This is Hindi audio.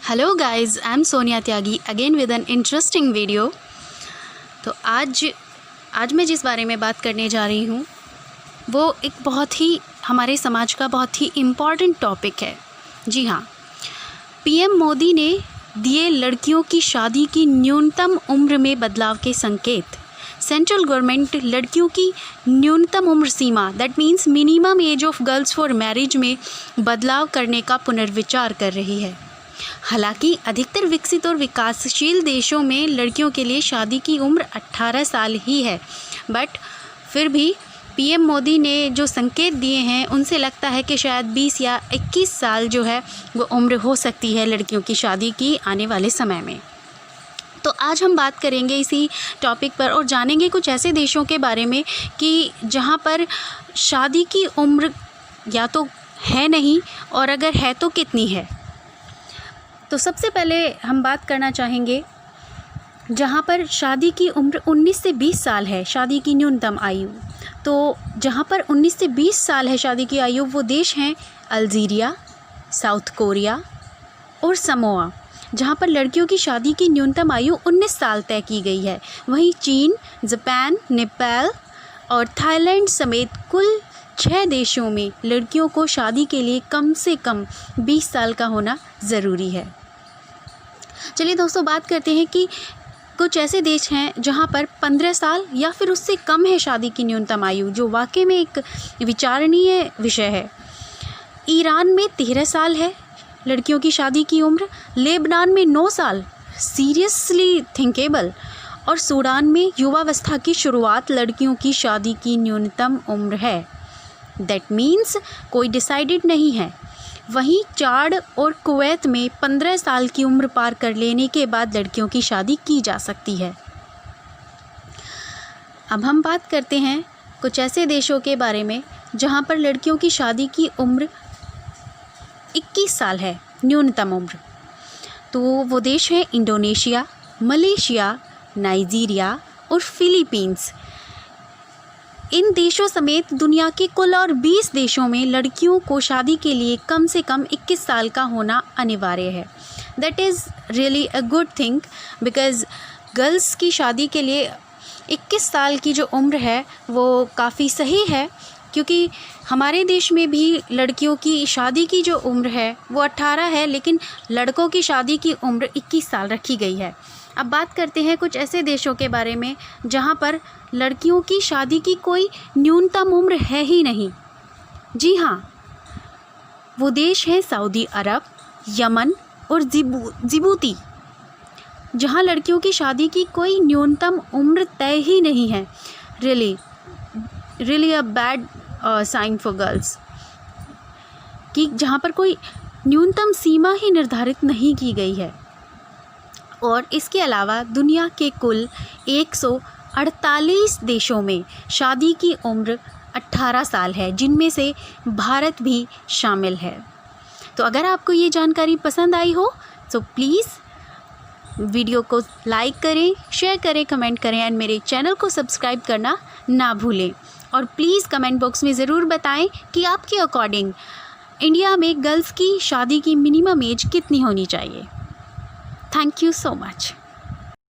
Hello guys, I am Sonia Tyagi again with an interesting video. तो आज मैं जिस बारे में बात करने जा रही हूँ वो एक बहुत ही हमारे समाज का बहुत ही इम्पॉर्टेंट टॉपिक है। जी हाँ, पीएम मोदी ने दिए लड़कियों की शादी की न्यूनतम उम्र में बदलाव के संकेत। सेंट्रल गवर्नमेंट लड़कियों की न्यूनतम उम्र सीमा that means minimum age of girls for marriage में बदलाव करने का पुनर्विचार कर रही है। हालांकि अधिकतर विकसित और विकासशील देशों में लड़कियों के लिए शादी की उम्र 18 साल ही है, बट फिर भी पीएम मोदी ने जो संकेत दिए हैं उनसे लगता है कि शायद 20 या 21 साल जो है वो उम्र हो सकती है लड़कियों की शादी की आने वाले समय में। तो आज हम बात करेंगे इसी टॉपिक पर और जानेंगे कुछ ऐसे देशों के बारे में कि जहाँ पर शादी की उम्र या तो है नहीं और अगर है तो कितनी है। तो सबसे पहले हम बात करना चाहेंगे जहाँ पर शादी की उम्र 19 से 20 साल है, शादी की न्यूनतम आयु। तो जहाँ पर 19 से 20 साल है शादी की आयु, वो देश हैं अल्जीरिया, साउथ कोरिया और समोआ, जहाँ पर लड़कियों की शादी की न्यूनतम आयु 19 साल तय की गई है। वहीं चीन, जापान, नेपाल और थाईलैंड समेत कुल 6 देशों में लड़कियों को शादी के लिए कम से कम 20 साल का होना ज़रूरी है। चलिए दोस्तों, बात करते हैं कि कुछ ऐसे देश हैं जहां पर 15 साल या फिर उससे कम है शादी की न्यूनतम आयु, जो वाकई में एक विचारणीय विषय है। ईरान में 13 साल है लड़कियों की शादी की उम्र, लेबनान में 9 साल, सीरियसली थिंकेबल, और सूडान में युवावस्था की शुरुआत लड़कियों की शादी की न्यूनतम उम्र है। दैट मीन्स कोई डिसाइडेड नहीं है। वहीं चाड और कुवैत में 15 साल की उम्र पार कर लेने के बाद लड़कियों की शादी की जा सकती है। अब हम बात करते हैं कुछ ऐसे देशों के बारे में जहां पर लड़कियों की शादी की उम्र 21 साल है न्यूनतम उम्र। तो वो देश है इंडोनेशिया, मलेशिया, नाइजीरिया और फिलीपींस। इन देशों समेत दुनिया के कुल और 20 देशों में लड़कियों को शादी के लिए कम से कम 21 साल का होना अनिवार्य है। That is really a good thing, because girls की शादी के लिए 21 साल की जो उम्र है वो काफ़ी सही है, क्योंकि हमारे देश में भी लड़कियों की शादी की जो उम्र है वो 18 है, लेकिन लड़कों की शादी की उम्र 21 साल रखी गई है। अब बात करते हैं कुछ ऐसे देशों के बारे में जहां पर लड़कियों की शादी की कोई न्यूनतम उम्र है ही नहीं। जी हाँ, वो देश है सऊदी अरब, यमन और जिबूती, जहां लड़कियों की शादी की कोई न्यूनतम उम्र तय ही नहीं है। Really a bad sign for girls, कि जहां पर कोई न्यूनतम सीमा ही निर्धारित नहीं की गई है। और इसके अलावा दुनिया के कुल 148 देशों में शादी की उम्र 18 साल है, जिनमें से भारत भी शामिल है। तो अगर आपको ये जानकारी पसंद आई हो तो प्लीज़ वीडियो को लाइक करें, शेयर करें, कमेंट करें एंड मेरे चैनल को सब्सक्राइब करना ना भूलें। और प्लीज़ कमेंट बॉक्स में ज़रूर बताएं कि आपके अकॉर्डिंग इंडिया में गर्ल्स की शादी की मिनिमम एज कितनी होनी चाहिए। Thank you so much.